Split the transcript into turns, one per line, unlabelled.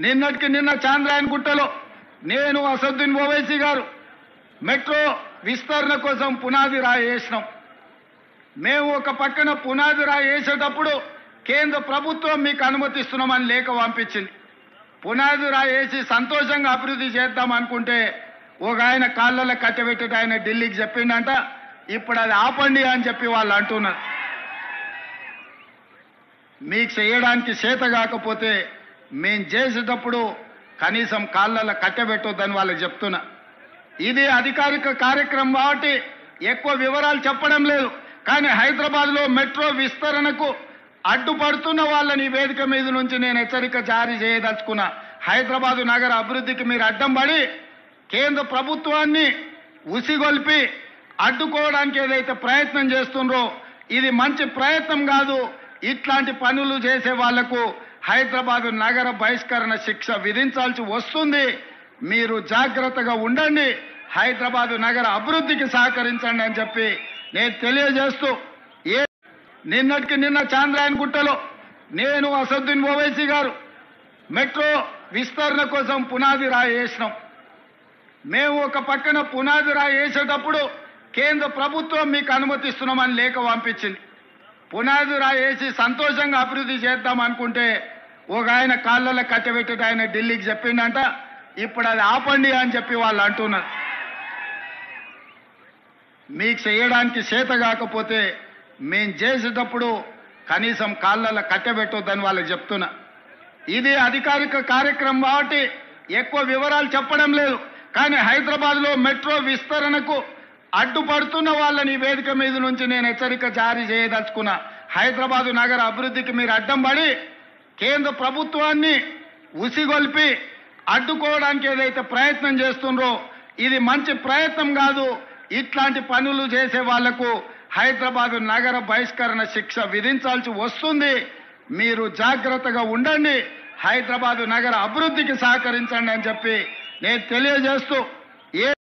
నిన్నటికి నిన్న చాంద్రాయణగుట్టలో నేను అసదుద్దీన్ ఓవైసీ గారు మెట్రో విస్తరణ కోసం పునాది రాయి వేసినాం. మేము ఒక పక్కన పునాది రాయి వేసేటప్పుడు కేంద్ర ప్రభుత్వం మీకు అనుమతిస్తున్నామని లేఖ పంపించింది. పునాది రాయి వేసి సంతోషంగా అభివృద్ధి చేద్దాం అనుకుంటే ఒక ఆయన కాళ్ళలో కట్టబెట్టేట ఆయన ఢిల్లీకి చెప్పిండంట. ఇప్పుడు అది ఆపండి అని చెప్పి వాళ్ళు అంటున్నారు. మీకు చేయడానికి చేత కాకపోతే మేము చేసేటప్పుడు కనీసం కాళ్ళలో కట్టబెట్టొద్దని వాళ్ళకి చెప్తున్నా. ఇది అధికారిక కార్యక్రమం కాబట్టి ఎక్కువ వివరాలు చెప్పడం లేదు. కానీ హైదరాబాద్లో మెట్రో విస్తరణకు అడ్డుపడుతున్న వాళ్ళని వేదిక మీద నుంచి నేను హెచ్చరిక జారీ చేయదలుచుకున్నా. హైదరాబాదు నగర అభివృద్ధికి మీరు అడ్డం పడి కేంద్ర ప్రభుత్వాన్ని ఉసిగొల్పి అడ్డుకోవడానికి ఏదైతే ప్రయత్నం చేస్తుండ్రో ఇది మంచి ప్రయత్నం కాదు. ఇట్లాంటి పనులు చేసే వాళ్లకు హైదరాబాదు నగర బహిష్కరణ శిక్ష విధించాల్సి వస్తుంది. మీరు జాగ్రత్తగా ఉండండి, హైదరాబాదు నగర అభివృద్ధికి సహకరించండి అని చెప్పి నేను తెలియజేస్తూ నిన్నటికి నిన్న చాంద్రాయణగుట్టలో నేను అసదుద్దీన్ ఓవైసీ గారు మెట్రో విస్తరణ కోసం పునాది రాయి వేసినాం. మేము ఒక పక్కన పునాది రాయి వేసేటప్పుడు కేంద్ర ప్రభుత్వం మీకు అనుమతిస్తున్నామని లేఖ పంపించింది. పునాది రాయి వేసి సంతోషంగా అభివృద్ధి చేద్దాం అనుకుంటే ఒక ఆయన కాళ్ళలో కట్టబెట్టేట ఆయన ఢిల్లీకి చెప్పిండంట. ఇప్పుడు అది ఆపండి అని చెప్పి వాళ్ళు అంటున్నారు. మీకు చేయడానికి చేత కాకపోతే మేము చేసేటప్పుడు కనీసం కాళ్ళలో కట్టబెట్టొద్దని వాళ్ళకి చెప్తున్నా. ఇది అధికారిక కార్యక్రమం కాబట్టి ఎక్కువ వివరాలు చెప్పడం లేదు. కానీ హైదరాబాద్లో మెట్రో విస్తరణకు అడ్డుపడుతున్న వాళ్ళని వేదిక మీద నుంచి నేను హెచ్చరిక జారీ చేయదలుచుకున్నా. హైదరాబాదు నగర అభివృద్ధికి మీరు అడ్డం పడి కేంద్ర ప్రభుత్వాన్ని ఉసిగొల్పి అడ్డుకోవడానికి ఏదైతే ప్రయత్నం చేస్తుండ్రో ఇది మంచి ప్రయత్నం కాదు. ఇట్లాంటి పనులు చేసే వాళ్లకు హైదరాబాదు నగర బహిష్కరణ శిక్ష విధించాల్సి వస్తుంది. మీరు జాగ్రత్తగా ఉండండి, హైదరాబాదు నగర అభివృద్ధికి సహకరించండి అని చెప్పి నేను తెలియజేస్తూ